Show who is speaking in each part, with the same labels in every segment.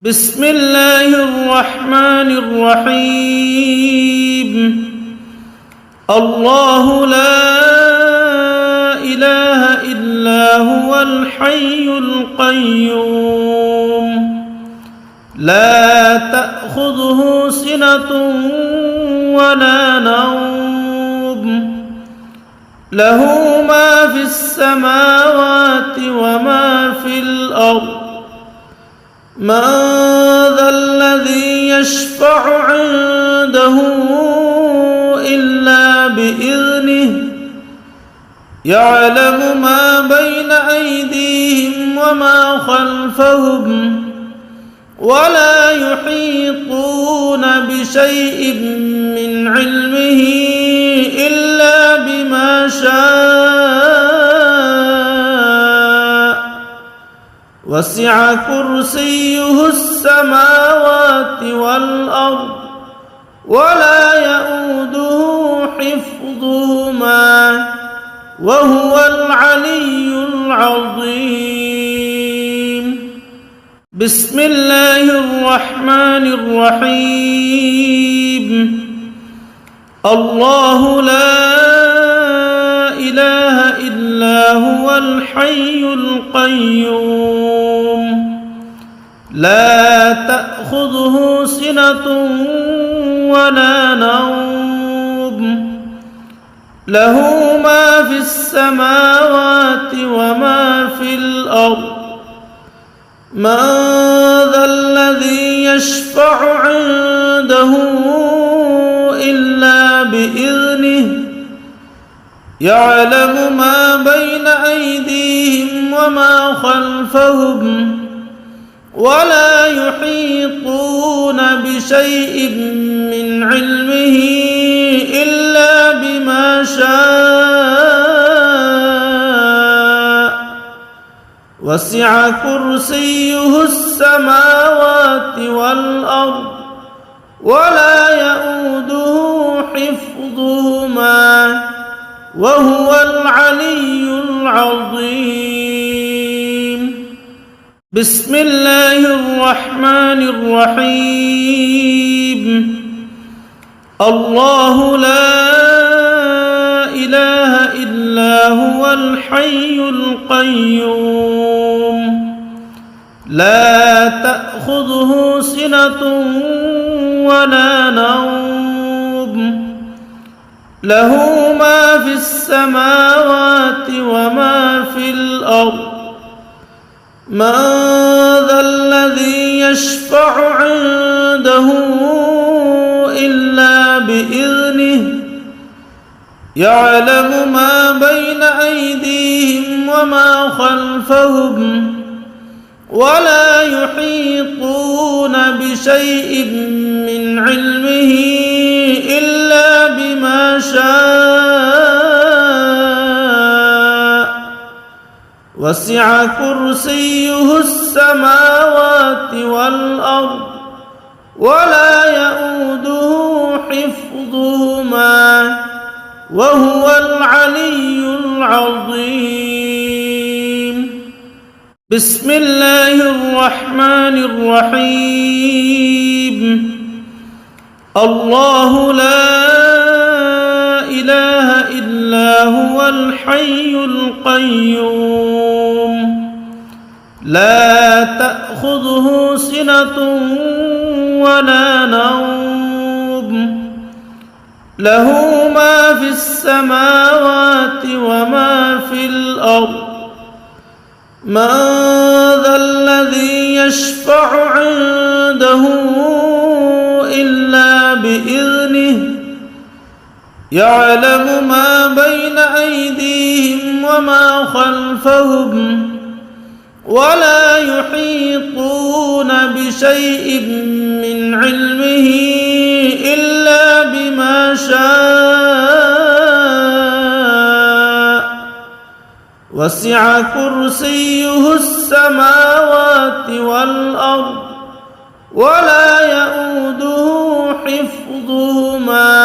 Speaker 1: بسم الله الرحمن الرحيم. الله لا إله إلا هو الحي القيوم لا تأخذه سنة ولا نوم له ما في السماوات وما في الأرض من ذا الذي يشفع عنده إلا بإذنه يعلم ما بين أيديهم وما خلفهم ولا يحيطون بشيء من علمه إلا بما شاء وسع كرسيه السماوات والأرض ولا يؤوده حفظهما وهو العلي العظيم. بسم الله الرحمن الرحيم. الله لا إله إلا هو الحي القيوم لا تأخذه سنة ولا نوم له ما في السماوات وما في الأرض من ذا الذي يشفع عنده إلا بإذنه يعلم ما بين أيديهم وما خلفهم ولا يحيطون بشيء من علمه إلا بما شاء وسع كرسيه السماوات والأرض ولا يؤوده حفظهما وهو العلي العظيم. بسم الله الرحمن الرحيم. الله لا إله إلا هو الحي القيوم لا تأخذه سنة ولا نوم له ما في السماوات وما في الأرض من ذا الذي يشفع عنده إلا بإذنه يعلم ما بين أيديهم وما خلفهم ولا يحيطون بشيء من علمه إلا بما شاء وسع كرسيه السماوات والأرض ولا يؤوده حفظهما وهو العلي العظيم. بسم الله الرحمن الرحيم. الله لا إله إلا هو الحي القيوم لا تأخذه سنة ولا نوم له ما في السماوات وما في الأرض من ذا الذي يشفع عنده إلا بإذنه يعلم ما بين أيديهم وما خلفهم ولا يحيطون بشيء من علمه إلا بما شاء وسع كرسيه السماوات والأرض ولا يؤوده حفظهما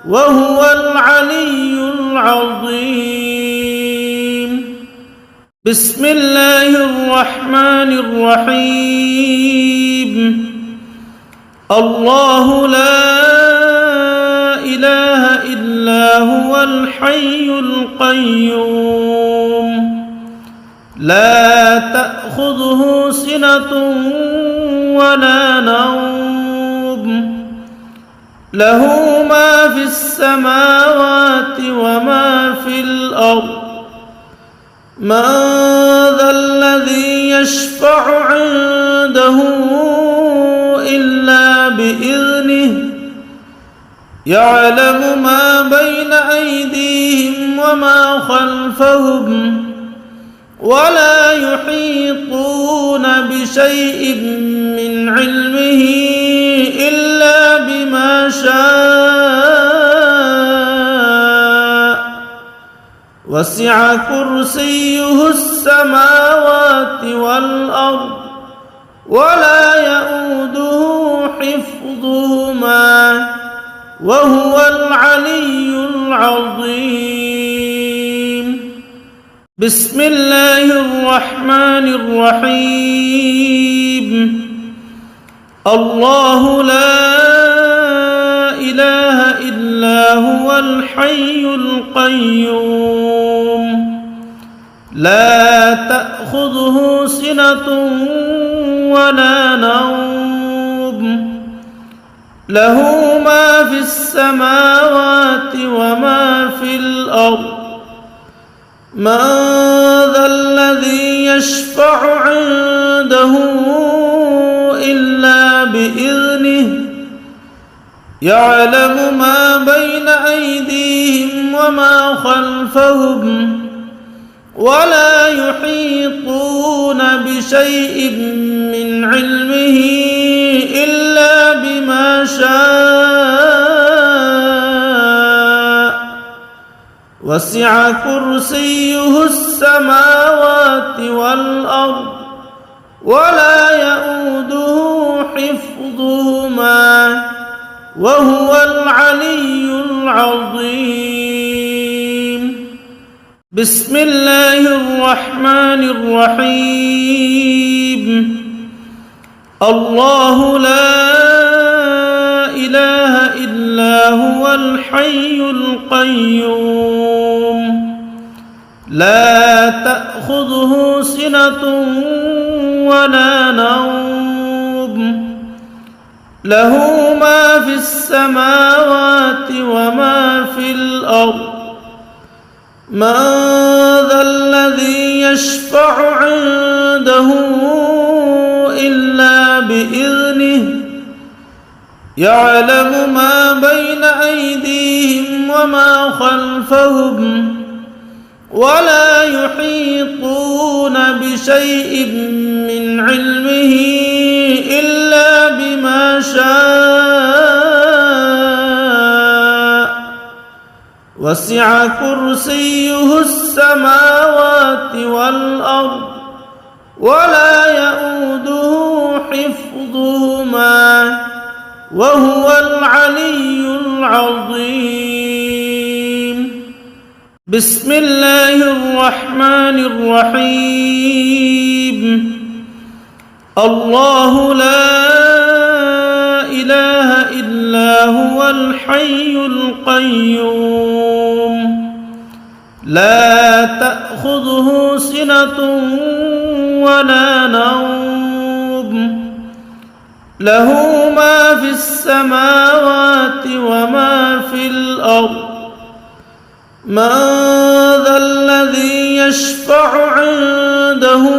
Speaker 1: وهو العلي العظيم. بسم الله الرحمن الرحيم. الله لا إله إلا هو الحي القيوم لا تأخذه سنة ولا نوم له ما في السماوات وما في الأرض من ذا الذي يشفع عنده إلا بإذنه يعلم ما بين أيديهم وما خلفهم ولا يحيطون بشيء من علمه إلا بما شاء وسع كرسيه السماوات والأرض ولا يؤوده حفظهما وهو العلي العظيم بسم الله الرحمن الرحيم الله لا إله إلا هو الحي القيوم لا تأخذه سنة ولا نوم له ما في السماوات وما في الأرض من ذا الذي يشفع عنده إلا بإذنه يعلم ما بين أيديهم وما خلفهم ولا يحيطون بشيء من علمه إلا بما شاء وسع كرسيه السماوات والأرض ولا يؤوده حفظهما وهو العلي العظيم بسم الله الرحمن الرحيم الله لا إله إلا هو الحي القيوم لا تأخذه سنة ولا نوم له ما في السماوات وما في الأرض من ذا الذي يشفع عنده إلا بإذنه يعلم ما بين أيديهم وما خلفهم ولا يحيطون بشيء من علمه إلا بما شاء وسع كرسيه السماوات والأرض ولا يؤوده حفظهما وهو العلي العظيم بسم الله الرحمن الرحيم الله لا إله إلا هو الحي القيوم لا تأخذه سنة ولا نوم له ما في السماوات وما في الأرض من ذا الذي يشفع عنده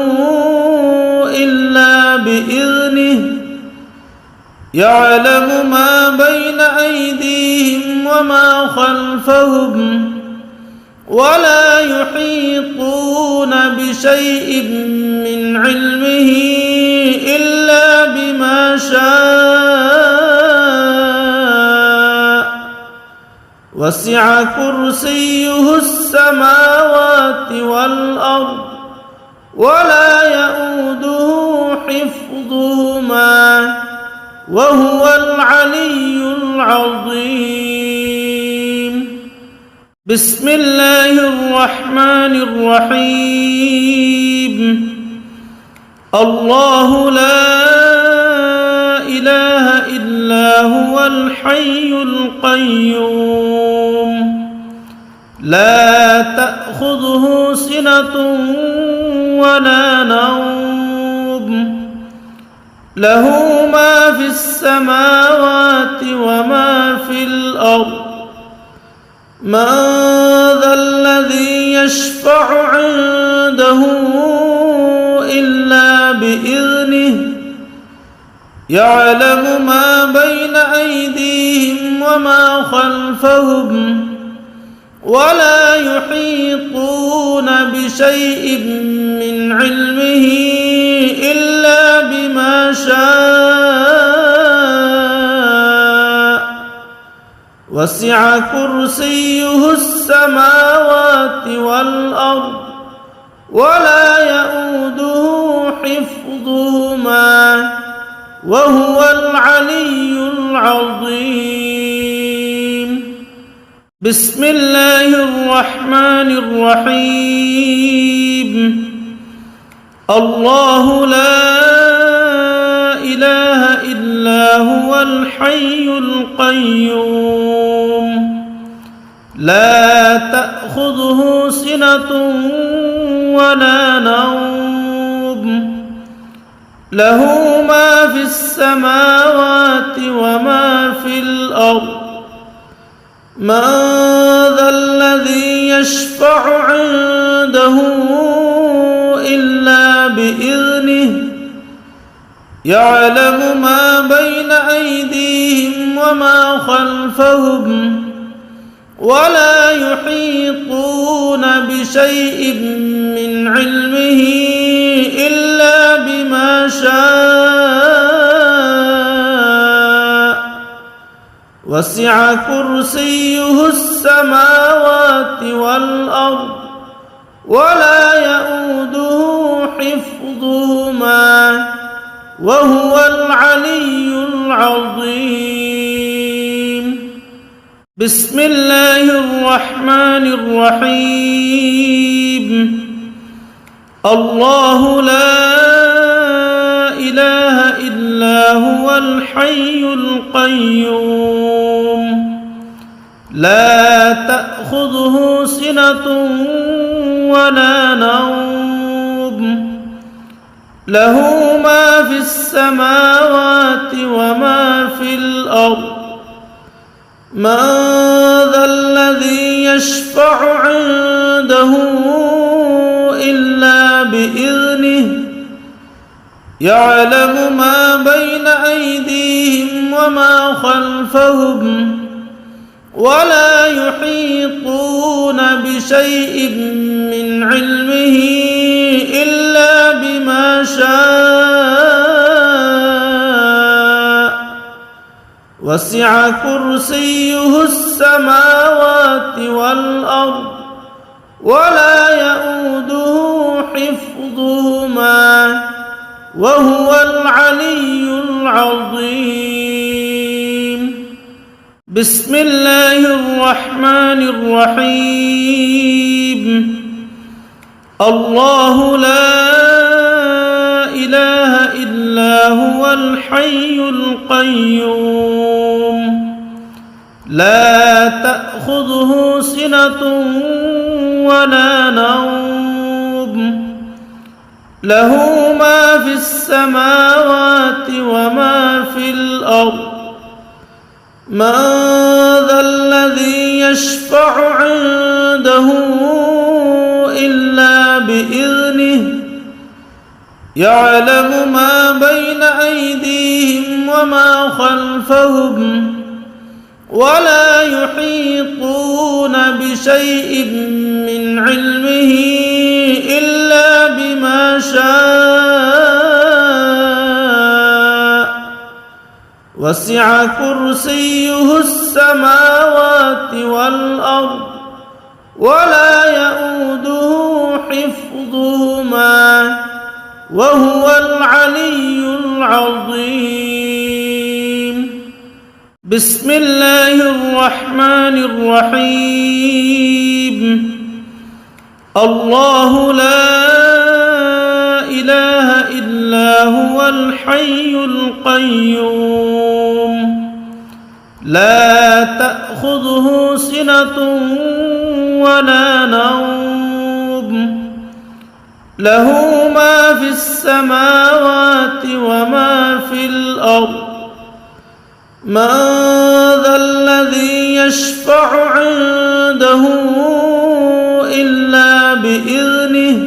Speaker 1: إلا بإذنه يعلم ما بين أيديهم وما خلفهم ولا يحيطون بشيء من علمه إلا بما شاء وسع كرسيه السماوات والأرض ولا يؤوده حفظهما وهو العلي العظيم بسم الله الرحمن الرحيم الله لا إله إلا الحي القيوم لا تأخذه سنة ولا نوم له ما في السماوات وما في الأرض من ذا الذي يشفع عنده إلا بإذنه يعلم ما بين أيديهم وما خلفهم ولا يحيطون بشيء من علمه إلا بما شاء وسع كرسيه السماوات والأرض ولا يؤوده حفظهما وهو العلي العظيم بسم الله الرحمن الرحيم الله لا إله إلا هو الحي القيوم لا تأخذه سنة ولا نوم له ما في السماوات وما في الأرض من ذا الذي يشفع عنده إلا بإذنه يعلم ما بين أيديهم وما خلفهم ولا يحيطون بشيء من علمه إلا بما شاء وسع كرسيه السماوات والأرض ولا يؤوده حفظهما وهو العلي العظيم بسم الله الرحمن الرحيم الله لا إله إلا هو الحي القيوم لا تأخذه سنة ولا نوم له ما في السماوات وما في الأرض من ذا الذي يشفع عنده إلا بإذنه يعلم ما بين أيديهم وما خلفهم ولا يحيطون بشيء من علمه إلا بما شاء وسع كرسيه السماوات والأرض ولا يؤوده حفظهما وهو العلي العظيم بسم الله الرحمن الرحيم الله لا إله إلا هو الحي القيوم لا تأخذه سنة ولا نوم له ما في السماوات وما في الأرض من ذا الذي يشفع عنده إلا بإذنه يعلم ما بين أيديهم وما خلفهم ولا يحيطون بشيء من علمه إلا بما شاء وسع كرسيه السماوات والأرض ولا يؤوده حفظهما وهو العلي العظيم بسم الله الرحمن الرحيم الله لا إله إلا هو الحي القيوم لا تأخذه سنة ولا نوم له ما في السماوات وما في الأرض من ذا الذي يشفع عنده إلا بإذنه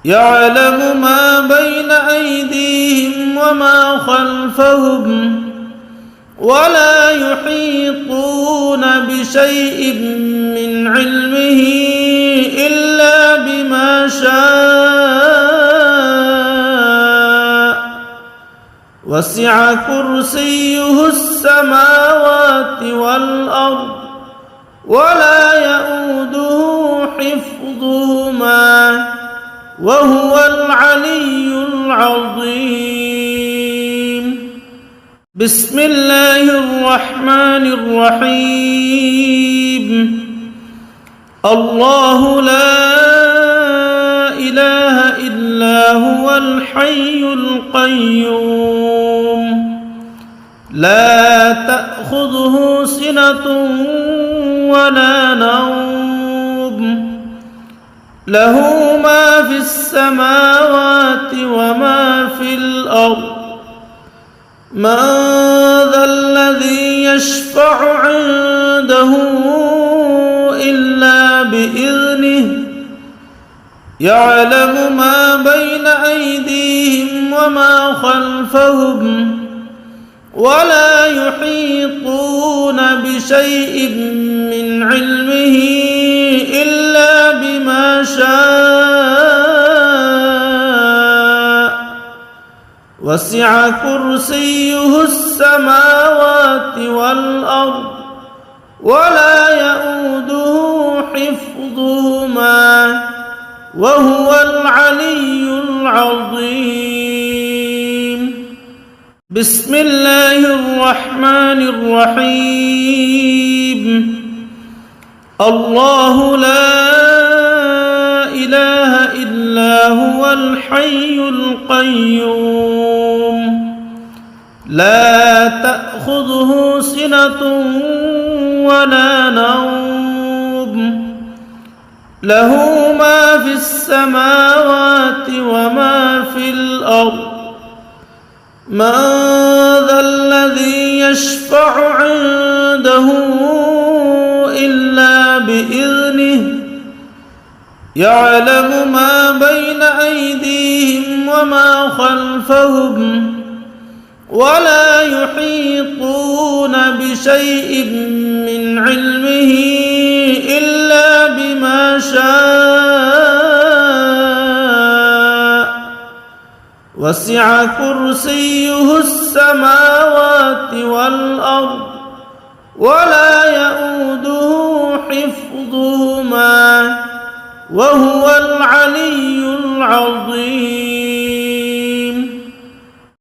Speaker 1: يعلم ما بين أيديهم وما خلفهم ولا يحيطون بشيء من علمه إلا بما شاء وسع كرسيه السماوات والأرض ولا يؤوده حفظهما وهو العلي العظيم. بسم الله الرحمن الرحيم. الله لا إله إلا هو الحي القيوم لا تأخذه سنة ولا نوم له ما في السماوات وما في الأرض من ذا الذي يشفع عنده إلا بإذنه يعلم ما بين أيديهم وما خلفهم ولا يحيطون بشيء من علمه إلا بما شاء وسع كرسيه السماوات والأرض ولا يؤوده حفظهما وهو العلي العظيم. بسم الله الرحمن الرحيم. الله لا إله إلا هو الحي القيوم لا تأخذه سنة ولا نوم له ما في السماوات وما في الأرض من ذا الذي يشفع عنده إلا بإذنه يعلم ما بين أيديهم وما خلفهم ولا يحيطون بشيء من علمه إلا بما شاء وسع كرسيه السماوات والأرض ولا يؤوده حفظهما وهو العلي العظيم.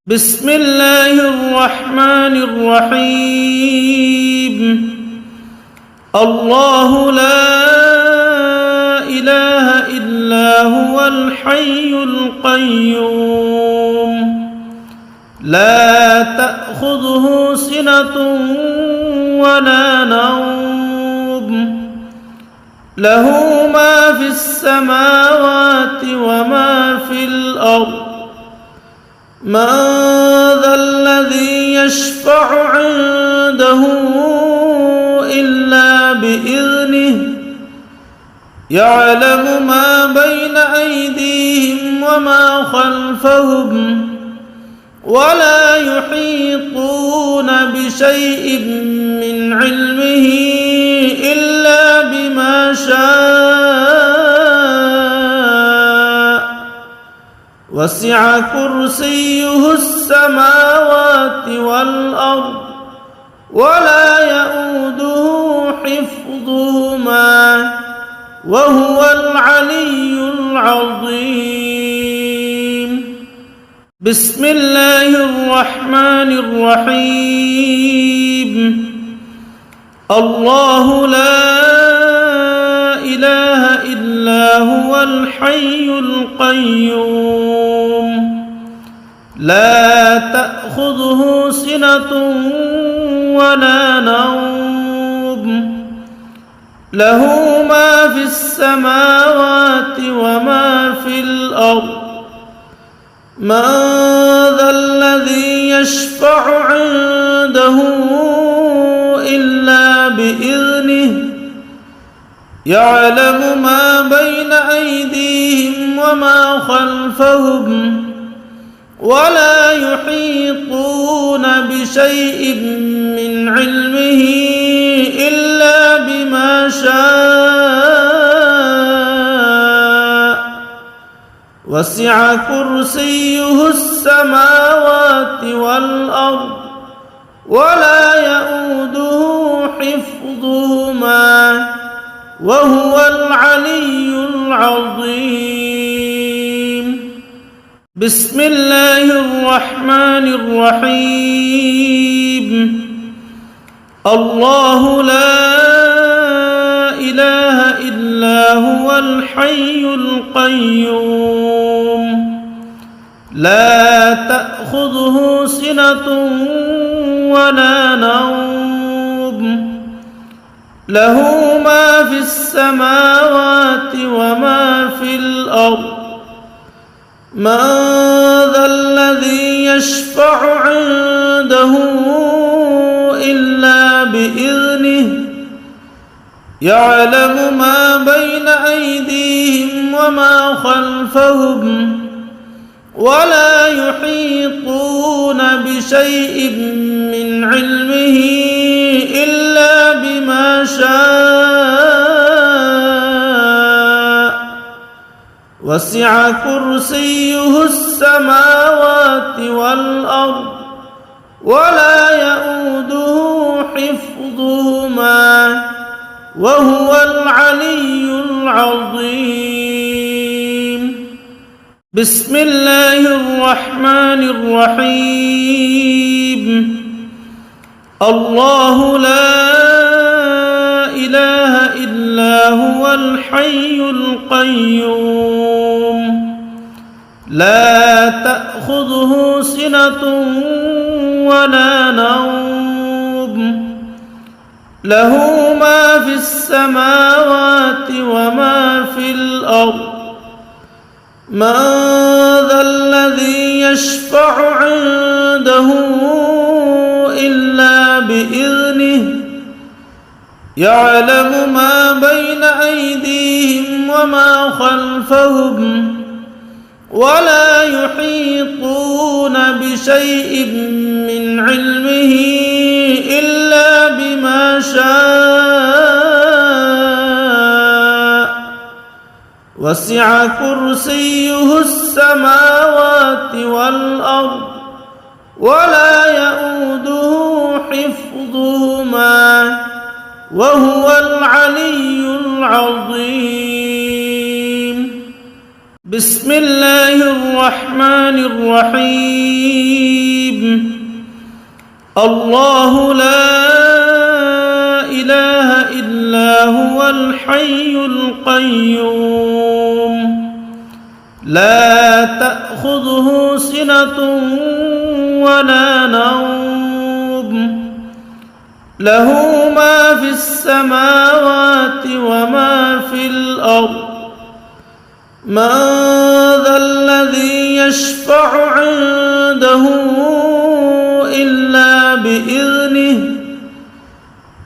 Speaker 1: بسم الله الرحمن الرحيم. الله لا إله إلا هو الحي القيوم لا تأخذه سنة ولا نوم له ما في السماوات وما في الأرض من ذا الذي يشفع عنده إلا بإذنه يعلم ما بين أيديهم وما خلفهم ولا يحيطون بشيء من علمه إلا بما شاء وسع كرسيه السماوات والأرض ولا يؤوده حفظهما وهو العلي العظيم. بسم الله الرحمن الرحيم. الله لا إله إلا هو الحي القيوم لا تأخذه سنة ولا نوم له ما في السماوات وما في الأرض من ذا الذي يشفع عنده إلا بإذنه يعلم ما بين أيديهم وما خلفهم ولا يحيطون بشيء من علمه إلا بما شاء وسع كرسيه السماوات والأرض ولا يؤوده حفظهما وهو العلي العظيم. بسم الله الرحمن الرحيم. الله لا إله إلا هو الحي القيوم لا تأخذه سنة ولا نوم له ما في السماوات وما في الأرض من ذا الذي يشفع عنده إلا بإذنه يعلم ما بين أيديهم وما خلفهم ولا يحيطون بشيء من علمه إلا بما شاء وسع كرسيه السماوات والأرض ولا يؤوده حفظهما وهو العلي العظيم. بسم الله الرحمن الرحيم. الله لا إله إلا هو الحي القيوم لا تأخذه سنة ولا نوم له ما في السماوات وما في الأرض من ذا الذي يشفع عنده إلا بإذنه يعلم ما بين أيديهم وما خلفهم ولا يحيطون بشيء من علمه إلا بما شاء وسع كرسيه السماوات والأرض ولا يؤوده حفظهما وهو العلي العظيم. بسم الله الرحمن الرحيم. الله لا إله إلا هو الحي القيوم لا تأخذه سنة ولا نوم له ما في السماوات وما في الأرض من ذا الذي يشفع عنده إلا بإذنه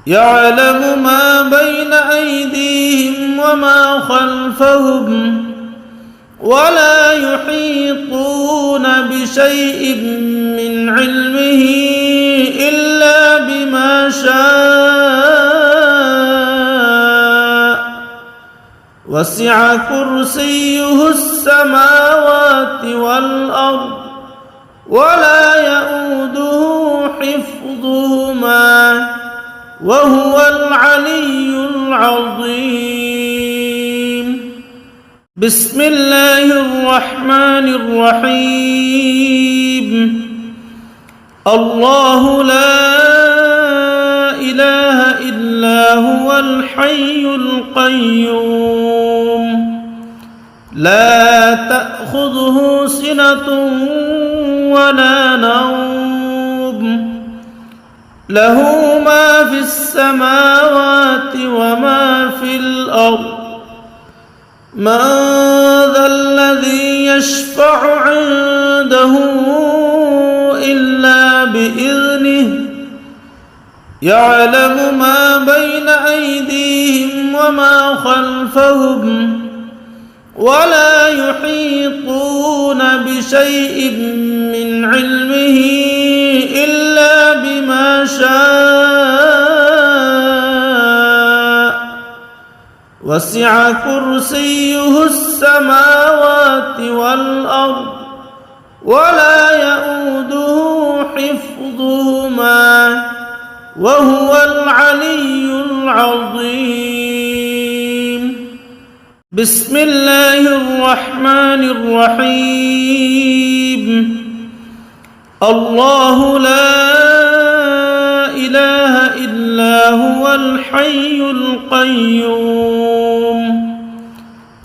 Speaker 1: يعلم ما بين أيديهم وما خلفهم ولا يحيطون بشيء من علمه إلا بما شاء وسع كرسيه السماوات والأرض ولا يؤوده حفظهما وهو العلي العظيم. بسم الله الرحمن الرحيم. الله لا إله إلا هو الحي القيوم لا تأخذه سنة ولا نوم له ما في السماوات وما في الأرض من ذا الذي يشفع عنده إلا بإذنه يعلم ما بين أيديهم وما خلفهم ولا يحيطون بشيء من علمه إلا بما شاء وسع كرسيه السماوات والأرض ولا يؤوده حفظهما وهو العلي العظيم بسم الله الرحمن الرحيم الله لا إله إلا هو الحي القيوم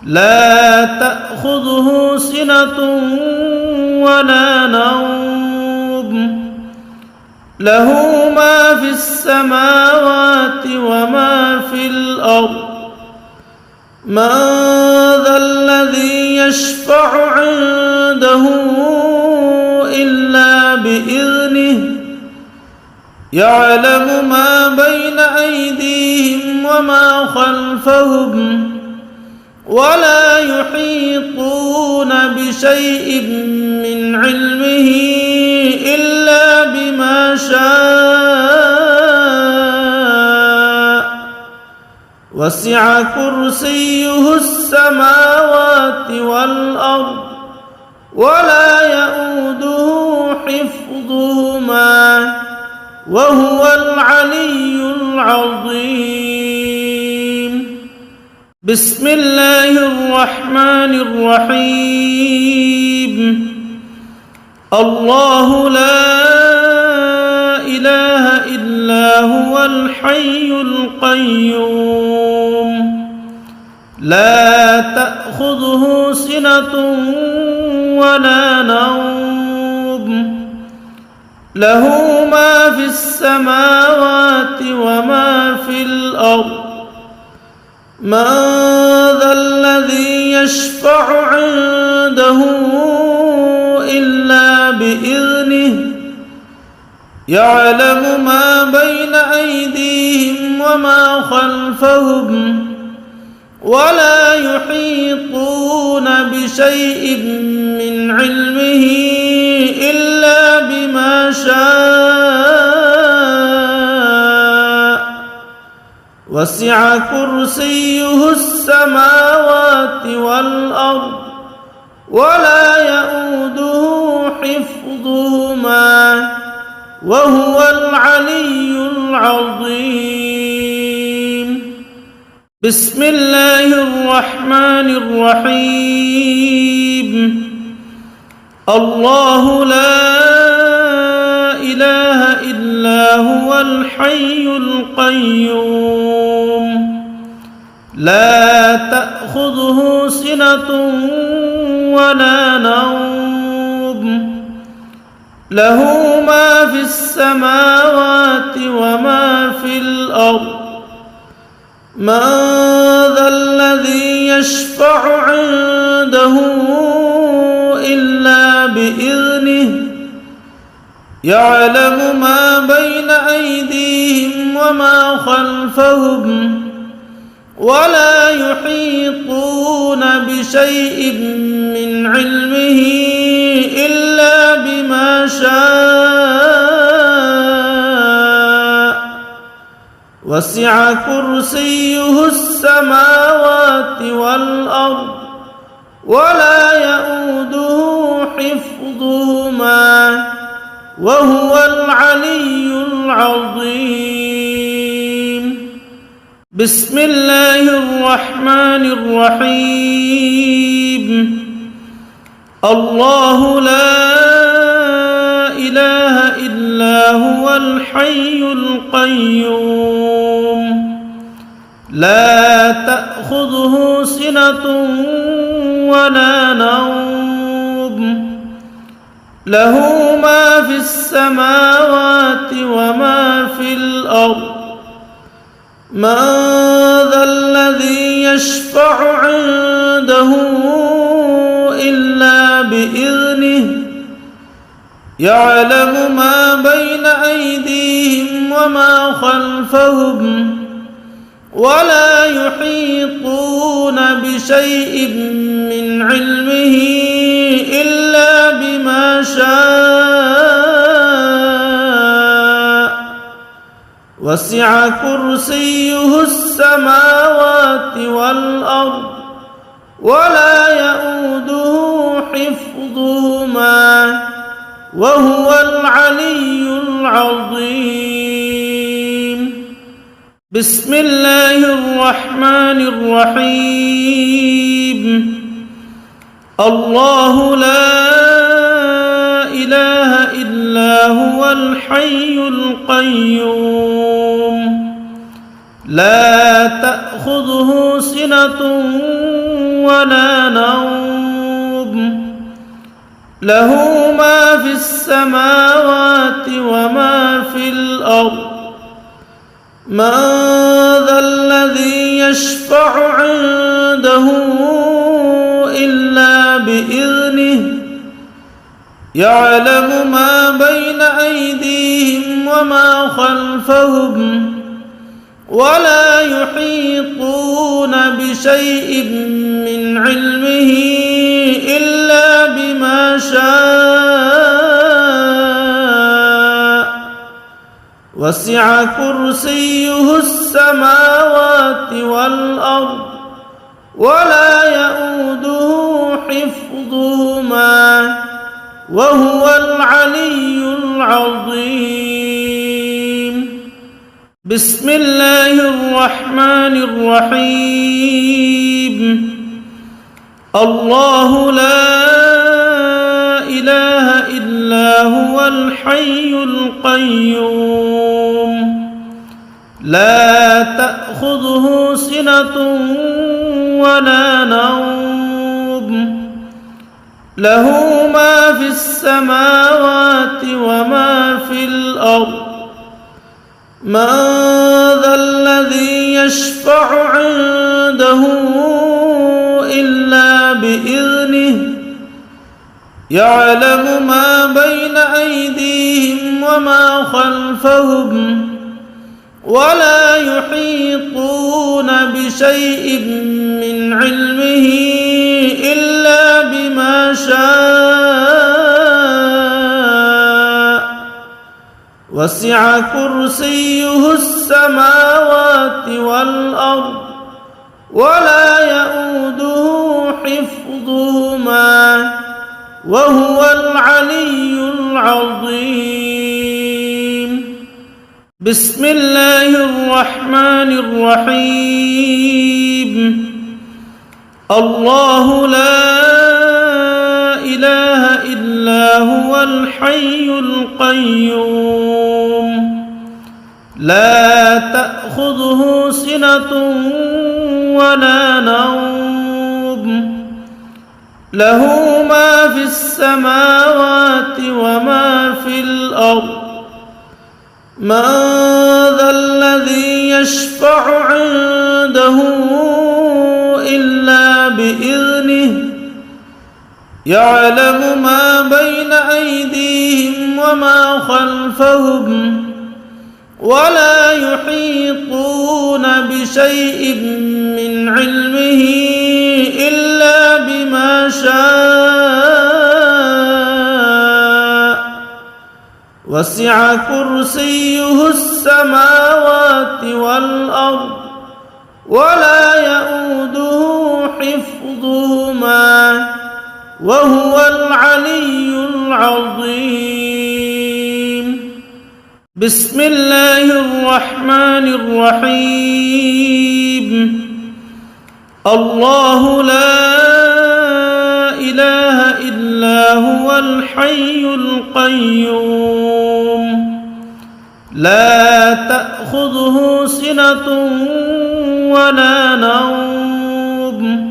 Speaker 1: لا تأخذه سنة ولا نوم له ما في السماوات وما في الأرض من ذا الذي يشفع عنده إلا بإذنه يعلم ما بين أيديهم وما خلفهم ولا يحيطون بشيء من علمه إلا بما شاء وسع كرسيه السماوات والأرض ولا يؤوده حفظهما وهو العلي العظيم بسم الله الرحمن الرحيم الله لا إله إلا هو الحي القيوم لا تأخذه سنة ولا نوم له ما في السماوات وما في الأرض من ذا الذي يشفع عنده إلا بإذنه يعلم ما بين أيديهم وما خلفهم ولا يحيطون بشيء من علمه إلا بما شاء وسع كرسيه السماوات والأرض ولا يؤوده حفظهما وهو العلي العظيم بسم الله الرحمن الرحيم الله لا إله إلا هو الحي القيوم لا تأخذه سنة ولا نوم له ما في السماوات وما في الأرض من ذا الذي يشفع عنده إلا بإذنه يعلم ما بين أيديهم وما خلفهم ولا يحيطون بشيء من علمه إلا بما شاء وسع كرسيه السماوات والأرض ولا يؤوده حفظهما وهو العلي العظيم بسم الله الرحمن الرحيم الله لا إله إلا هو الحي القيوم لا تأخذه سنة ولا نوم له ما في السماوات وما في الأرض من ذا الذي يشفع عنده إلا بإذنه يعلم ما بين أيديهم وما خلفهم ولا يحيطون بشيء من علمه إلا بما شاء وسع كرسيه السماوات والأرض ولا يؤوده حفظهما وهو العلي العظيم بسم الله الرحمن الرحيم الله لا إله إلا هو الحي القيوم لا تأخذه سنة ولا نوم له ما في السماوات وما في الأرض من ذا الذي يشفع عنده إلا بإذنه يعلم ما بين أيديهم وما خلفهم ولا يحيطون بشيء من علمه إلا بما شاء وسع كرسيه السماوات والأرض ولا يؤوده حفظهما وهو العلي العظيم بسم الله الرحمن الرحيم الله لا إله إلا هو الحي القيوم لا تأخذه سنة ولا نوم له ما في السماوات وما في الأرض من ذا الذي يشفع عنده إلا بإذنه يعلم ما بين أيديهم وما خلفهم ولا يحيطون بشيء من علمه إلا بما شاء وسع كرسيه السماوات والأرض ولا يؤوده حفظهما وهو العلي العظيم بسم الله الرحمن الرحيم الله لا إله إلا هو الحي القيوم لا تأخذه سنة ولا نوم له ما في السماوات وما في الأرض من ذا الذي يشفع عنده إلا بإذنه يعلم ما بين أيديهم وما خلفهم ولا يحيطون بشيء من علمه إلا بما شاء وسع كرسيه السماوات والأرض ولا يؤوده حفظهما وهو العلي العظيم بسم الله الرحمن الرحيم الله لا إله إلا هو الحي القيوم لا تأخذه سنة ولا نوم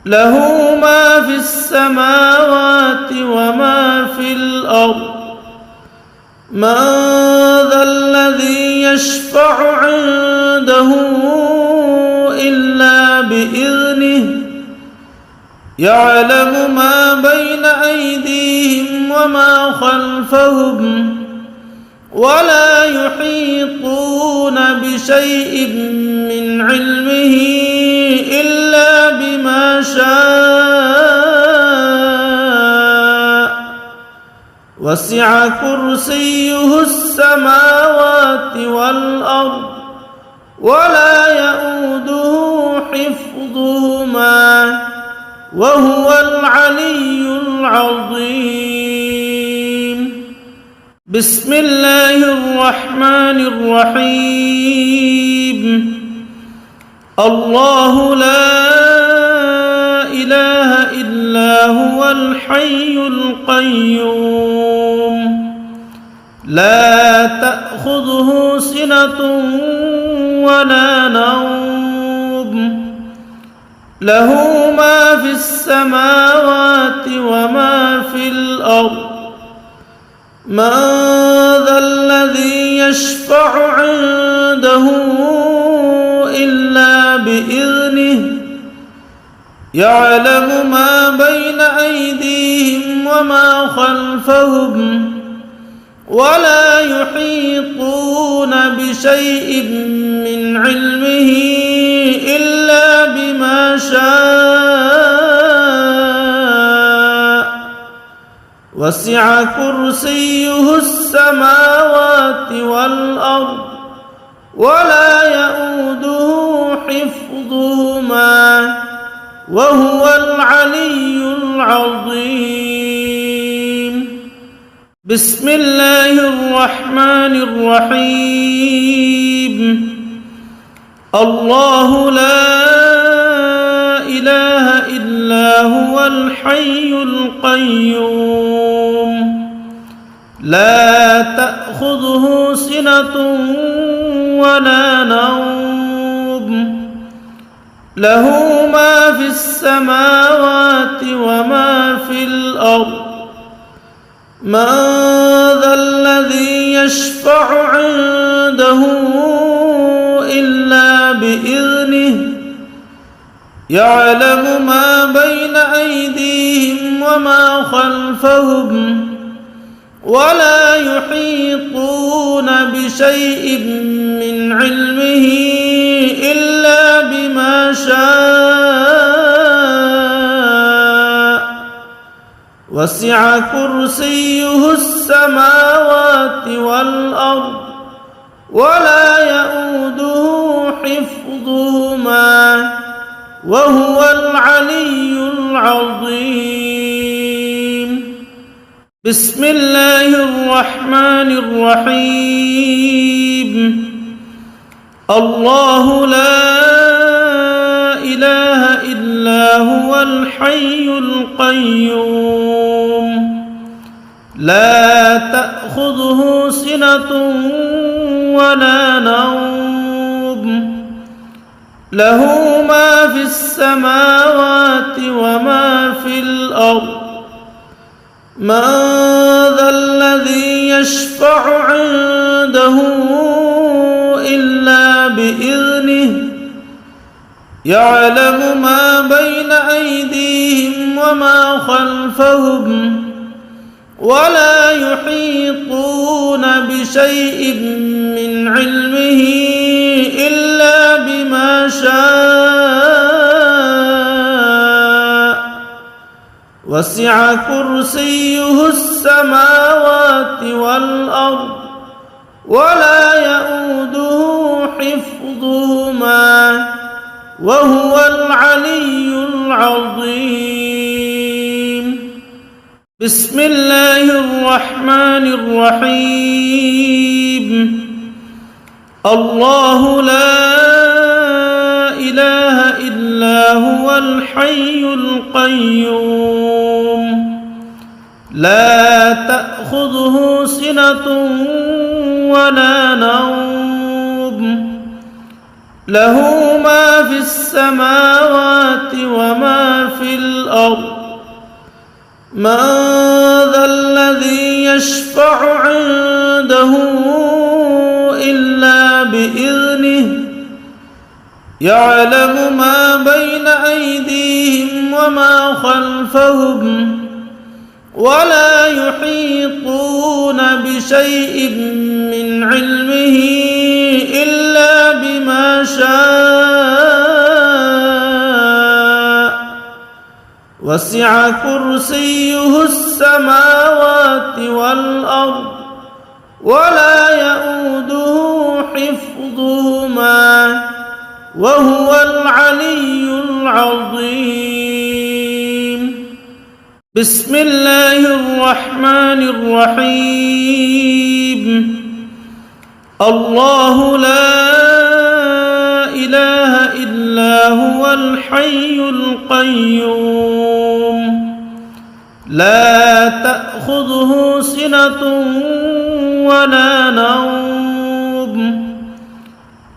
Speaker 1: له ما في السماوات وما في الأرض من ذا الذي يشفع عنده إلا بإذنه يعلم ما بين أيديهم وما خلفهم ولا يحيطون بشيء من علمه إلا بما شاء وسع كرسيه السماوات والأرض ولا يؤوده حفظهما وهو العلي العظيم بسم الله الرحمن الرحيم الله لا إله إلا هو الحي القيوم لا تأخذه سنة ولا نوم له ما في السماوات وما في الأرض من ذا الذي يشفع عنده إلا بإذنه يعلم ما بين أيديهم وما خلفهم ولا يحيطون بشيء من علمه إلا بما شاء وسع كرسيه السماوات والأرض ولا يؤوده حفظهما وهو العلي العظيم بسم الله الرحمن الرحيم الله لا إله إلا هو الحي القيوم لا تأخذه سنة ولا نوم له ما في السماوات وما في الأرض من ذا الذي يشفع عنده إلا بإذنه يعلم ما بين أيديهم وما خلفهم ولا يحيطون بشيء من علمه إلا بما شاء وسع كرسيه السماوات والأرض ولا يؤوده حفظهما وهو العلي العظيم بسم الله الرحمن الرحيم الله لا إله إلا هو الحي القيوم لا تأخذه سنة ولا نوم له ما في السماوات وما في الأرض من ذا الذي يشفع عنده إلا بإذنه يعلم ما بين أيديهم وما خلفهم ولا يحيطون بشيء من علمه إلا بما شاء وسع كرسيه السماوات والأرض ولا يؤوده حفظهما وهو العلي العظيم بسم الله الرحمن الرحيم الله لا إله إلا هو الحي القيوم لا تأخذه سنة ولا نوم له ما في السماوات وما في الأرض من ذا الذي يشفع عنده إلا بإذنه يعلم ما بين أيديهم وما خلفهم ولا يحيطون بشيء من علمه إلا بما شاء وسع كرسيه السماوات والأرض ولا يؤوده حفظهما وهو العلي العظيم. بسم الله الرحمن الرحيم. الله لا إله إلا هو الحي القيوم لا تأخذه سنة ولا نوم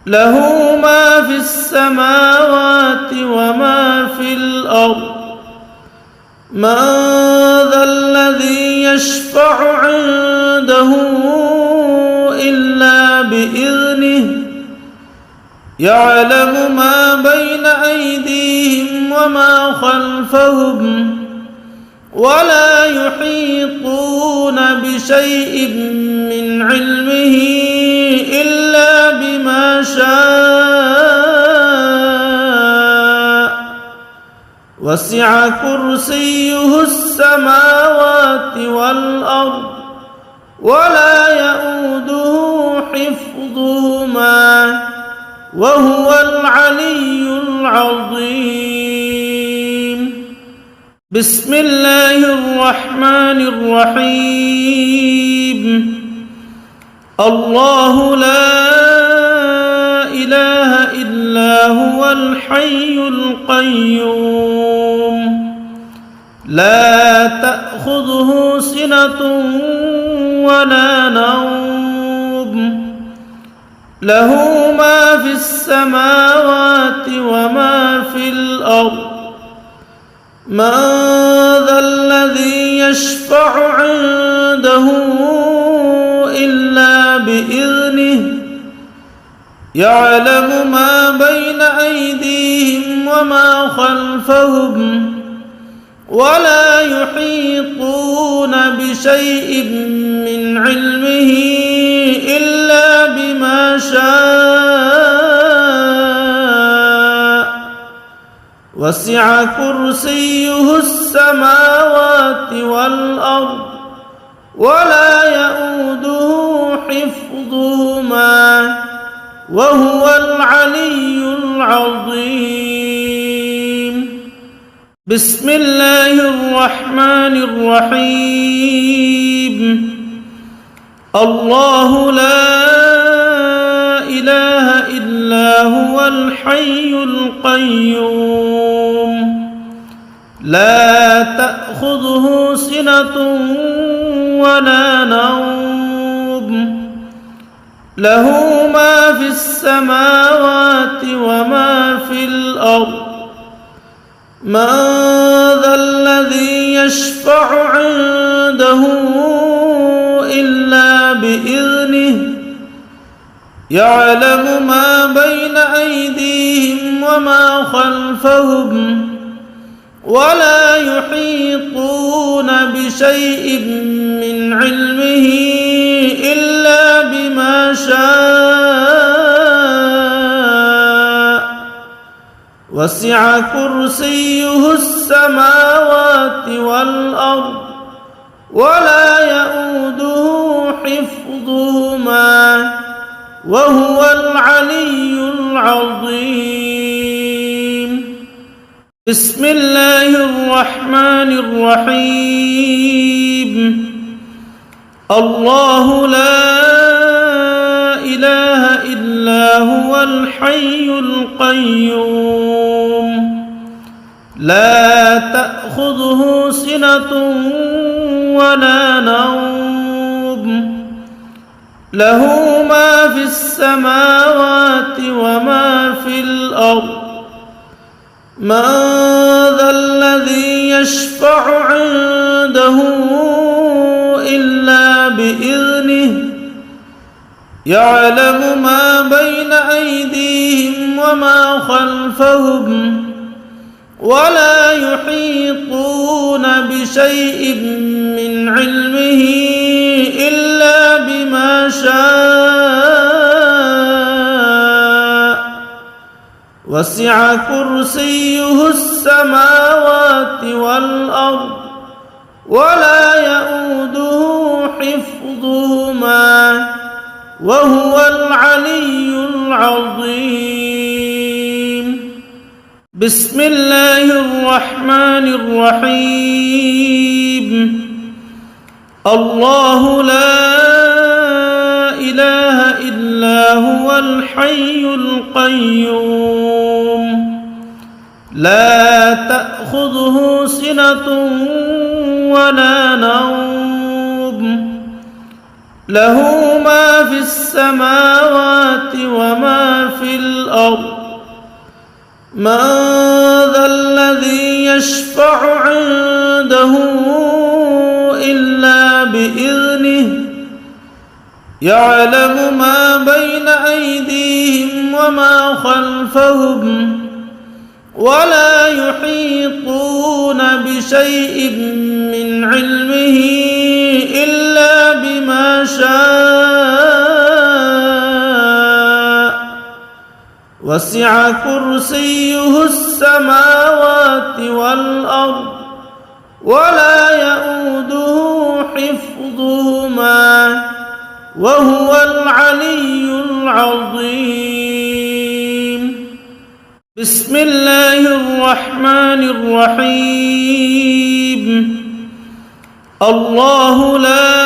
Speaker 1: له ما في السماوات وما في الأرض من ذا الذي يشفع عنده إلا بإذنه يعلم ما بين أيديهم وما خلفهم ولا يحيطون بشيء من علمه إلا بما شاء وسع كرسيه السماوات والأرض ولا يؤوده حفظهما وهو العلي العظيم. بسم الله الرحمن الرحيم. الله لا إله إلا هو الحي القيوم لا تأخذه سنة ولا نوم له ما في السماوات وما في الأرض من ذا الذي يشفع عنده إلا بإذنه يعلم ما بين أيديهم وما خلفهم ولا يحيطون بشيء من علمه إلا بما شاء وسع كرسيه السماوات والأرض ولا يؤوده حفظهما وهو العلي العظيم. بسم الله الرحمن الرحيم. الله لا إله إلا هو الحي القيوم لا تأخذه سنة ولا نوم له ما في السماوات وما في الأرض من ذا الذي يشفع عنده إلا بإذنه يعلم ما بين أيديهم وما خلفهم ولا يحيطون بشيء من علمه إلا بما شاء وسع كرسيه السماوات والأرض ولا يؤوده حفظهما وهو العلي العظيم. بسم الله الرحمن الرحيم. الله لا إله إلا هو الحي القيوم لا تأخذه سنة ولا نوم له ما في السماوات وما في الأرض من ذا الذي يشفع عنده إلا يعلم ما بين أيديهم وما خلفهم ولا يحيطون بشيء من علمه إلا بما شاء وسع كرسيه السماوات والأرض ولا يؤوده حفظهما وهو العلي العظيم بسم الله الرحمن الرحيم الله لا إله إلا هو الحي القيوم لا تأخذه سنة ولا نوم له ما في السماوات وما في الأرض من ذا الذي يشفع عنده إلا بإذنه يعلم ما بين أيديهم وما خلفهم ولا يحيطون بشيء من علمه إلا بما شاء وسع كرسيه السماوات والأرض ولا يؤوده حفظهما وهو العلي العظيم بسم الله الرحمن الرحيم الله لا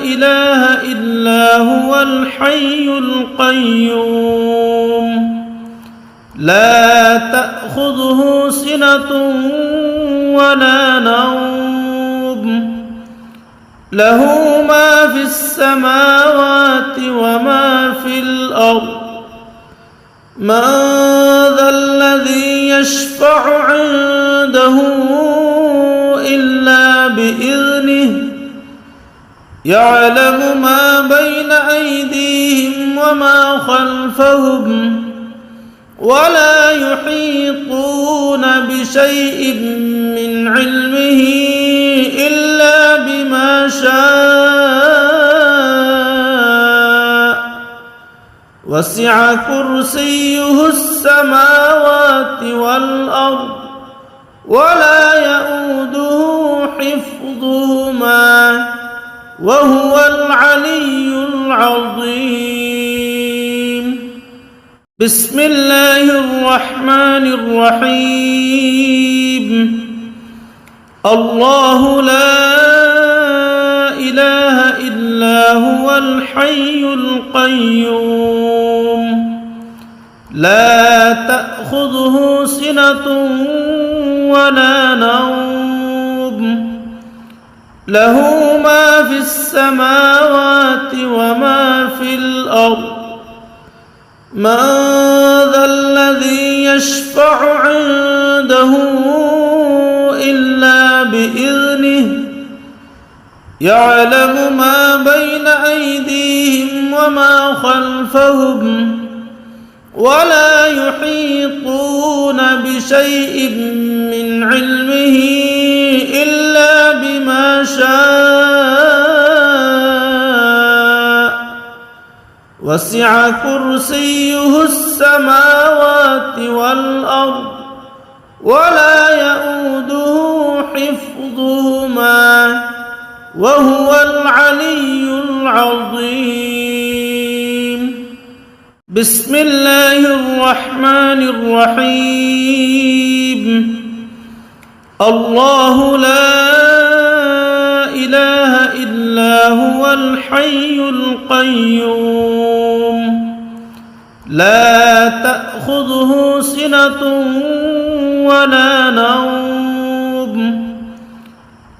Speaker 1: إله إلا هو الحي القيوم لا تأخذه سنة ولا نوم له ما في السماوات وما في الأرض من ذا الذي يشفع عنده إلا بإذنه يعلم ما بين أيديهم وما خلفهم ولا يحيطون بشيء من علمه إلا بما شاء وسع كرسيه السماوات والأرض ولا يؤوده حفظهما وهو العلي العظيم بسم الله الرحمن الرحيم الله لا إله إلا هو الحي القيوم لا تأخذه سنة ولا نوم له ما في السماوات وما في الأرض من ذا الذي يشفع عنده إلا بإذنه يعلم ما بين أيديهم وما خلفهم ولا يحيطون بشيء من علمه إلا بما شاء وسع كرسيه السماوات والأرض ولا يؤوده حفظهما وهو العلي العظيم بسم الله الرحمن الرحيم الله لا إله إلا هو الحي القيوم لا تأخذه سنة ولا نوم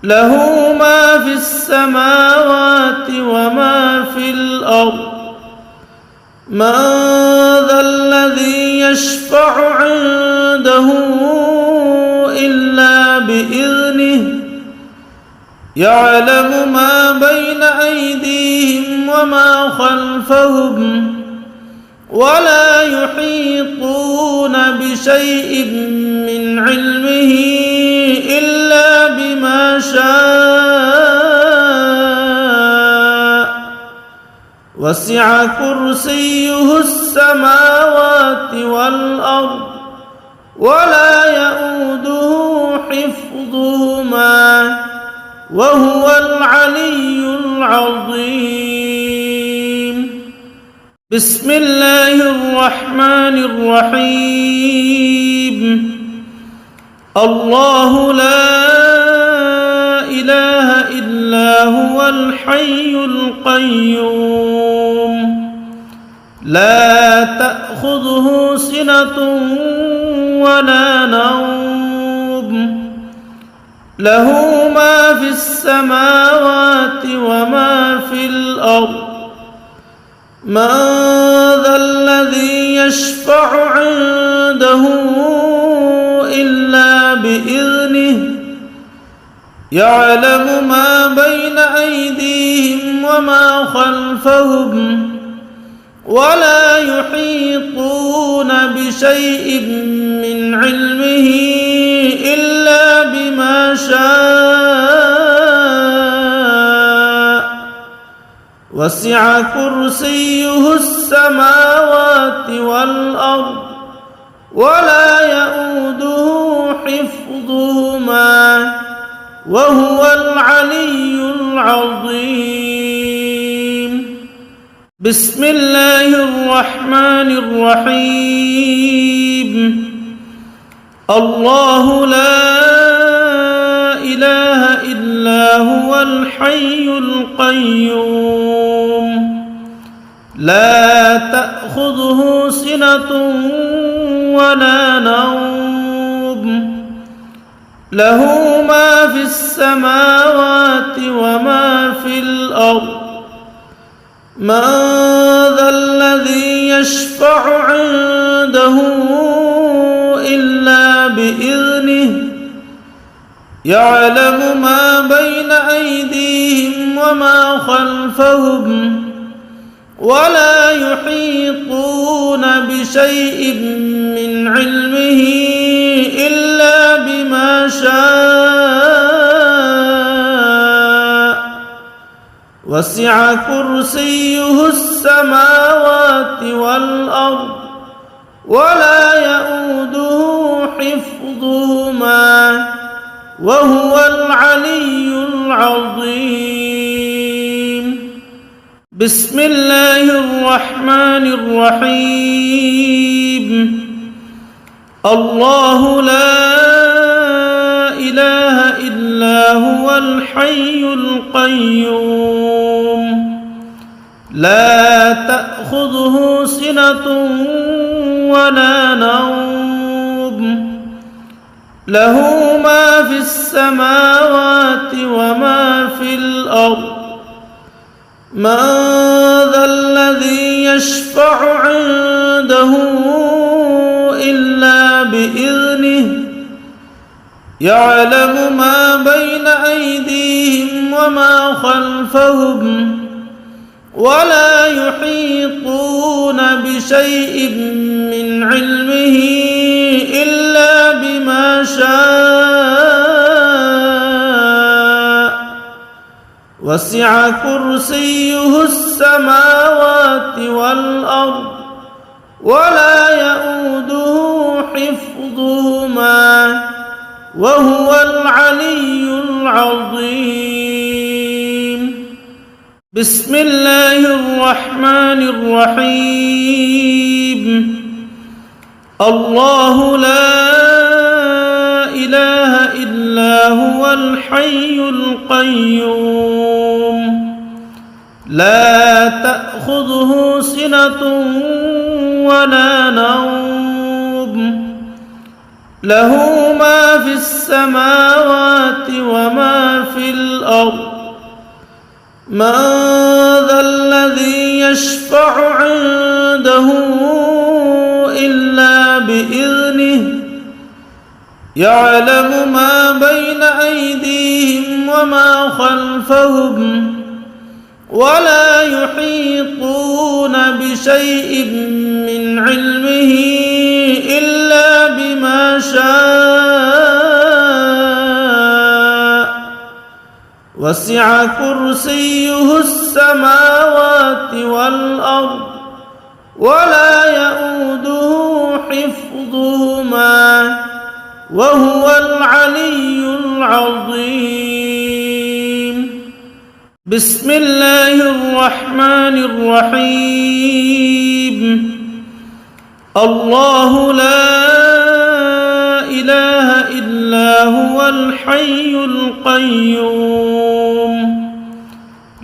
Speaker 1: له ما في السماوات وما في الأرض من ذا الذي يشفع عنده إلا بإذنه يعلم ما بين أيديهم وما خلفهم ولا يحيطون بشيء من علمه إلا بما شاء وسع كرسيه السماوات والأرض ولا يئوده حفظهما وهو العلي العظيم. بسم الله الرحمن الرحيم. الله لا إله إلا هو الحي القيوم لا تأخذه سنة ولا نوم له ما في السماوات وما في الأرض من ذا الذي يشفع عنده إلا بإذنه يعلم ما بين أيديهم وما خلفهم ولا يحيطون بشيء من علمه إلا بما شاء وسع كرسيه السماوات والأرض ولا يئوده حفظهما وهو العلي العظيم. بسم الله الرحمن الرحيم. الله لا إله إلا هو الحي القيوم لا تأخذه سنة ولا نوم له ما في السماوات وما في الأرض من ذا الذي يشفع عنده إلا بإذنه يعلم ما بين أيديهم وما خلفهم ولا يحيطون بشيء من علمه إلا بما شاء وسع كرسيه السماوات والأرض ولا يئوده حفظهما وهو العلي العظيم. بسم الله الرحمن الرحيم. الله لا إله إلا هو الحي القيوم لا تأخذه سنة ولا نوم له ما في السماوات وما في الأرض من ذا الذي يشفع عنده إلا بإذنه يعلم ما بين أيديهم وما خلفهم ولا يحيطون بشيء من علمه إلا بما شاء وسع كرسيه السماوات والأرض ولا يئوده حفظهما وهو العلي العظيم. بسم الله الرحمن الرحيم. الله لا إله إلا هو الحي القيوم لا تأخذه سنة ولا نوم له ما في السماوات وما في الأرض من ذا الذي يشفع عنده إلا بإذنه يعلم ما بين أيديهم وما خلفهم ولا يحيطون بشيء من علمه إلا بما شاء وسع كرسيه السماوات والأرض ولا يئوده حفظهما وهو العلي العظيم. بسم الله الرحمن الرحيم. الله لا إله إلا هو الحي القيوم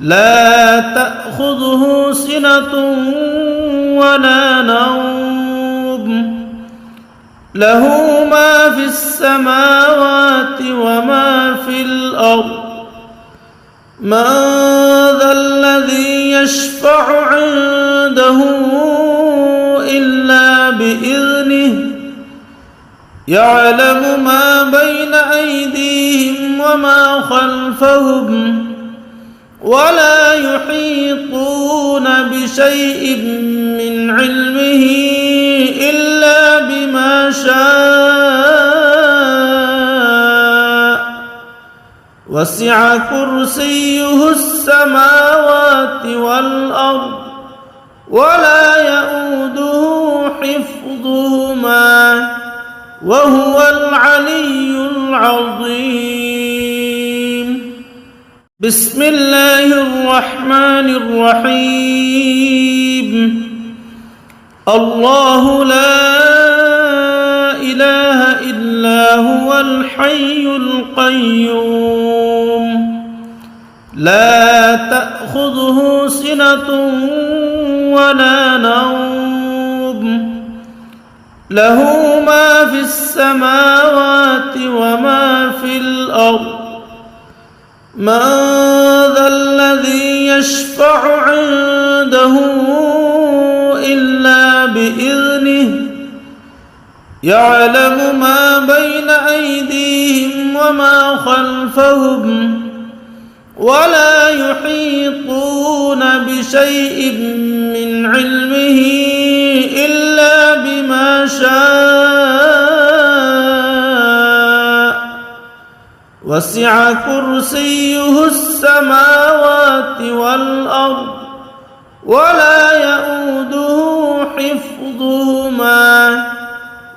Speaker 1: لا تأخذه سنة ولا نوم له ما في السماوات وما في الأرض من ذا الذي يشفع عنده إلا بإذنه يعلم ما بين أيديهم وما خلفهم ولا يحيطون بشيء من علمه إلا بما شاء وسع كرسيه السماوات والأرض ولا يئوده حفظهما وهو العلي العظيم. بسم الله الرحمن الرحيم. الله لا إله إلا هو الحي القيوم لا تأخذه سنة ولا نوم له ما في السماوات وما في الأرض من ذا الذي يشفع عنده إلا بإذنه يعلم ما بين أيديهم وما خلفهم ولا يحيطون بشيء من علمه إلا بما شاء وسع كرسيه السماوات والأرض ولا يئوده حفظهما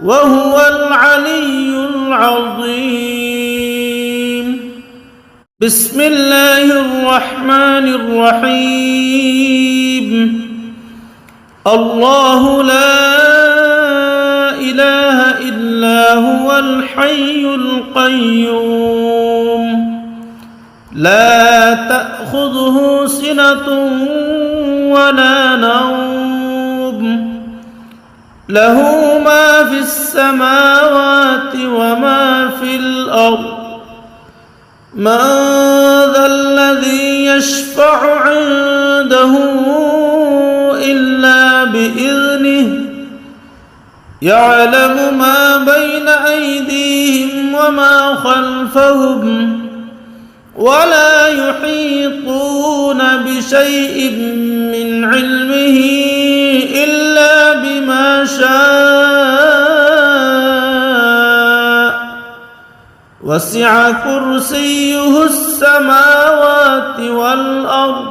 Speaker 1: وهو العلي العظيم. بسم الله الرحمن الرحيم. الله لا إله إلا هو الحي القيوم لا تأخذه سنة ولا نوم له ما في السماوات وما في الأرض من ذا الذي يشفع عنده إلا بإذنه يعلم ما بين أيديهم وما خلفهم ولا يحيطون بشيء من علمه إلا بما شاء وسع كرسيه السماوات والأرض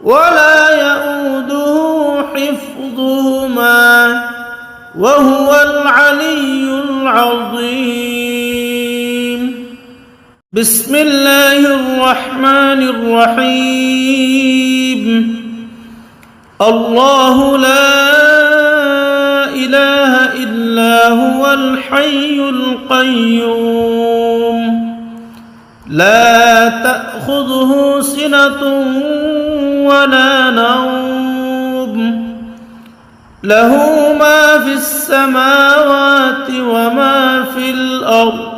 Speaker 1: ولا يئوده حفظهما وهو العلي العظيم. بسم الله الرحمن الرحيم. الله لا إله إلا هو الحي القيوم لا تأخذه سنة ولا نوم له ما في السماوات وما في الأرض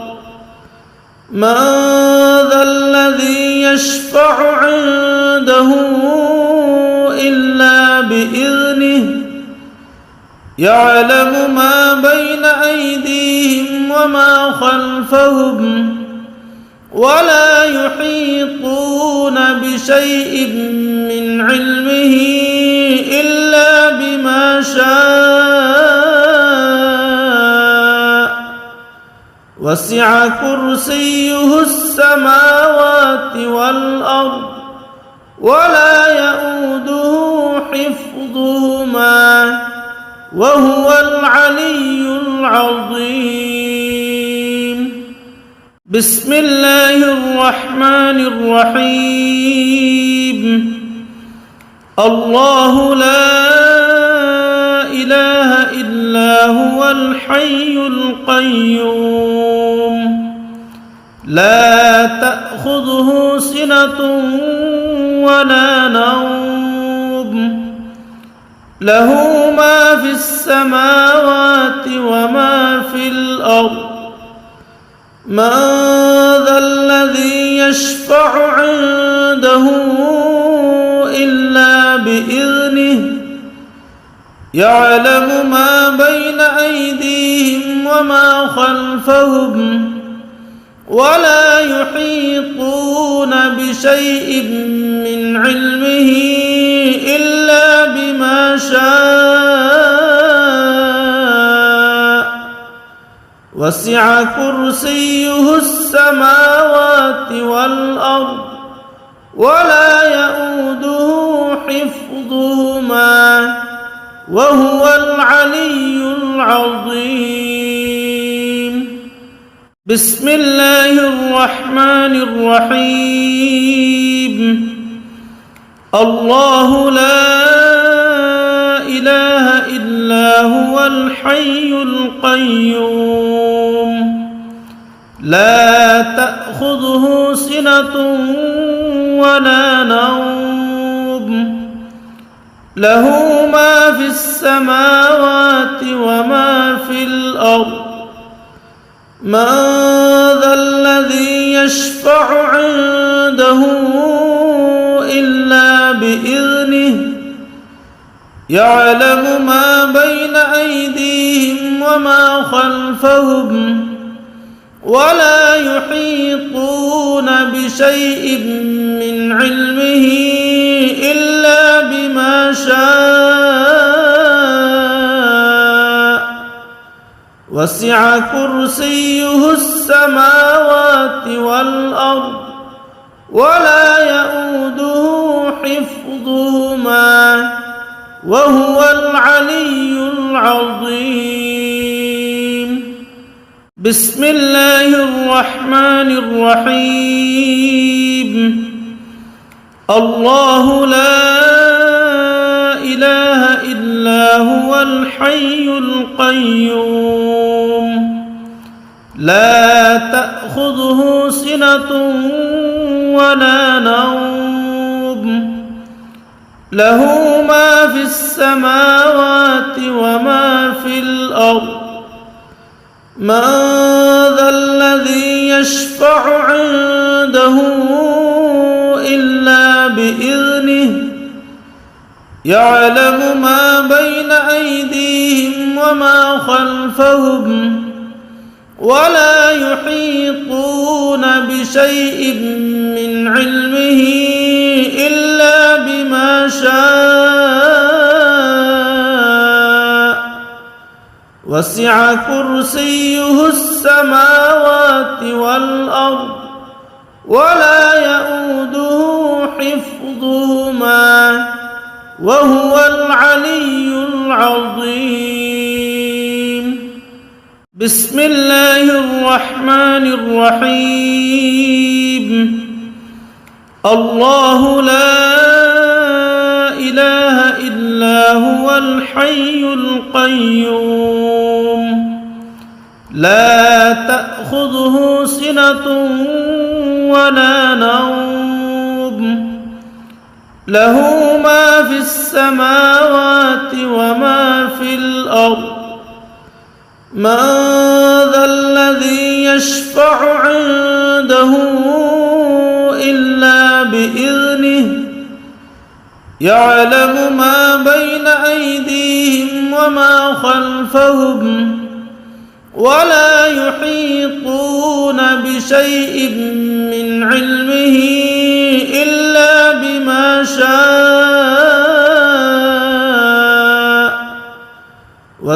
Speaker 1: من ذا الذي يشفع عنده إلا بإذنه يعلم ما بين أيديهم وما خلفهم ولا يحيطون بشيء علمه إلا بما شاء وسع كرسيه السماوات والأرض ولا يئوده حفظهما وهو العلي العظيم. بسم الله الرحمن الرحيم. الله لا إله إلا هو الحي القيوم لا تأخذه سنة ولا نوم له ما في السماوات وما في الأرض من ذا الذي يشفع عنده إلا بإذنه يعلم ما بين أيديهم وما خلفهم ولا يحيطون بشيء من علمه إلا بما شاء وسع كرسيه السماوات والأرض ولا يئوده حفظهما وهو العلي العظيم. بسم الله الرحمن الرحيم. الله لا إله إلا هو الحي القيوم لا تأخذه سنة ولا نوم له ما في السماوات وما في الأرض من ذا الذي يشفع عنده إلا بإذنه يعلم ما بين أيديهم وما خلفهم ولا يحيطون بشيء من علمه إلا بما شاء وسع كرسيه السماوات والأرض ولا يئوده حفظهما وهو العلي العظيم. بسم الله الرحمن الرحيم. الله لا إله إلا هو الحي القيوم لا تأخذه سنة ولا نوم له ما في السماوات وما في الأرض من ذا الذي يشفع عنده إلا بإذنه يعلم ما بين أيديهم وما خلفهم ولا يحيطون بشيء من علمه إلا بما شاء وسع كرسيه السماوات والأرض ولا يئوده حفظهما وهو العلي العظيم. بسم الله الرحمن الرحيم. الله لا إله إلا هو الحي القيوم لا تأخذه سنة ولا نوم له ما في السماوات وما في الأرض من ذا الذي يشفع عنده إلا بإذنه يعلم ما بين أيديهم وما خلفهم ولا يحيطون بشيء من علمه إلا بما شاء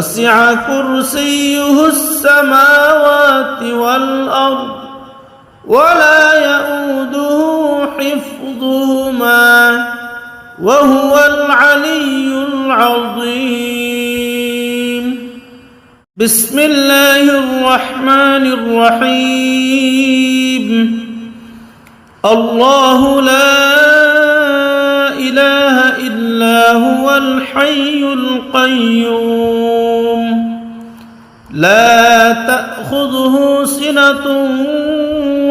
Speaker 1: وسع كرسيه السماوات والأرض ولا يئوده حفظهما وهو العلي العظيم. بسم الله الرحمن الرحيم. الله لا إله إلا هو الحي القيوم لا تأخذه سنة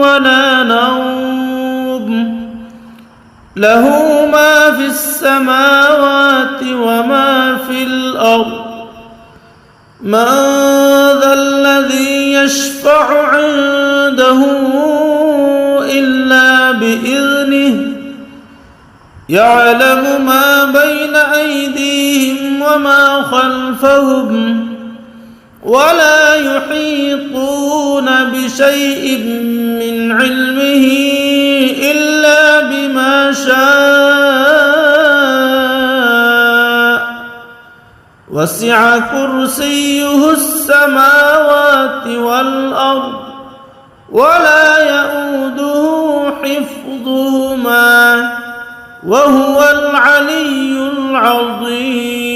Speaker 1: ولا نوم له ما في السماوات وما في الأرض من ذا الذي يشفع عنده إلا بإذنه يعلم ما بين أيديهم وما خلفهم ولا يحيطون بشيء من علمه إلا بما شاء وسع كرسيه السماوات والأرض ولا يئوده حفظهما وهو العلي العظيم.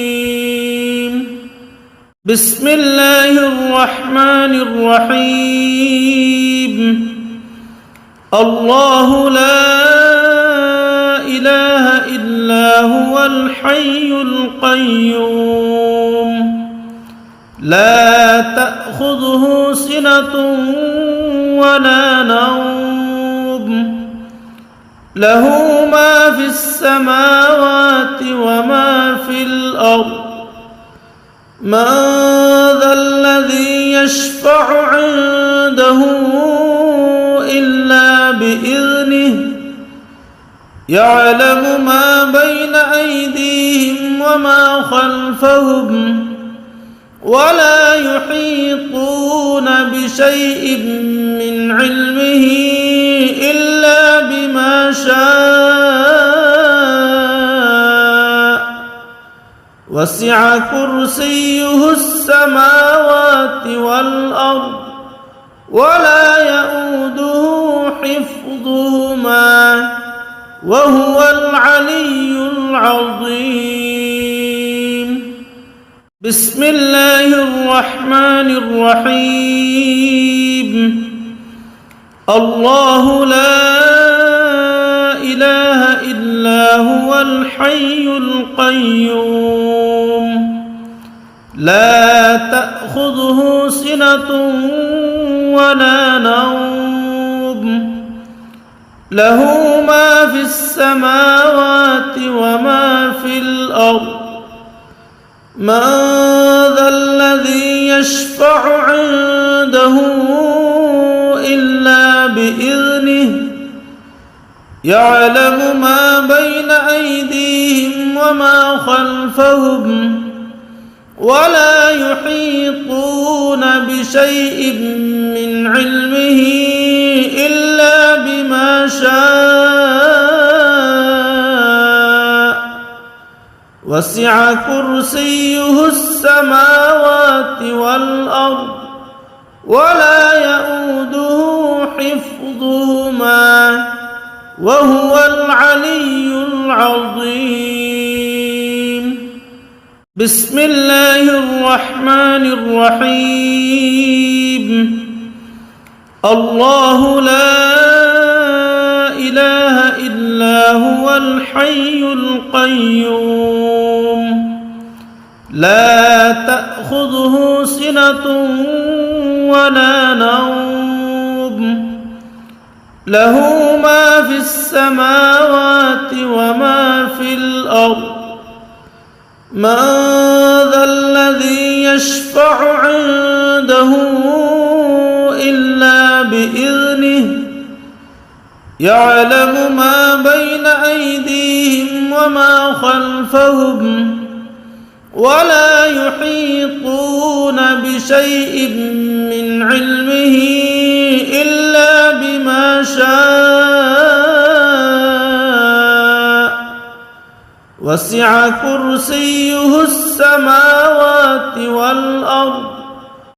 Speaker 1: بسم الله الرحمن الرحيم. الله لا إله إلا هو الحي القيوم لا تأخذه سنة ولا نوم له ما في السماوات وما في الأرض من ذا الذي يشفع عنده إلا بإذنه يعلم ما بين أيديهم وما خلفهم ولا يحيطون بشيء من علمه إلا بما شاء وسع كرسيه السماوات والأرض ولا يئوده حفظهما وهو العلي العظيم. بسم الله الرحمن الرحيم. الله لا إله إلا هو الحي القيوم لا تأخذه سنة ولا نوم له ما في السماوات وما في الأرض من ذا الذي يشفع عنده إلا بإذنه يعلم ما بين أيديهم وما خلفهم ولا يحيطون بشيء من علمه إلا بما شاء وسع كرسيه السماوات والأرض ولا يئوده حفظهما وهو العلي العظيم. بسم الله الرحمن الرحيم. الله لا إله إلا هو الحي القيوم لا تأخذه سنة ولا نوم له ما في السماوات وما في الأرض من ذا الذي يشفع عنده إلا بإذنه يعلم ما بين أيديهم وما خلفهم ولا يحيطون بشيء من علمه إلا بما شاء وسع كرسيه السماوات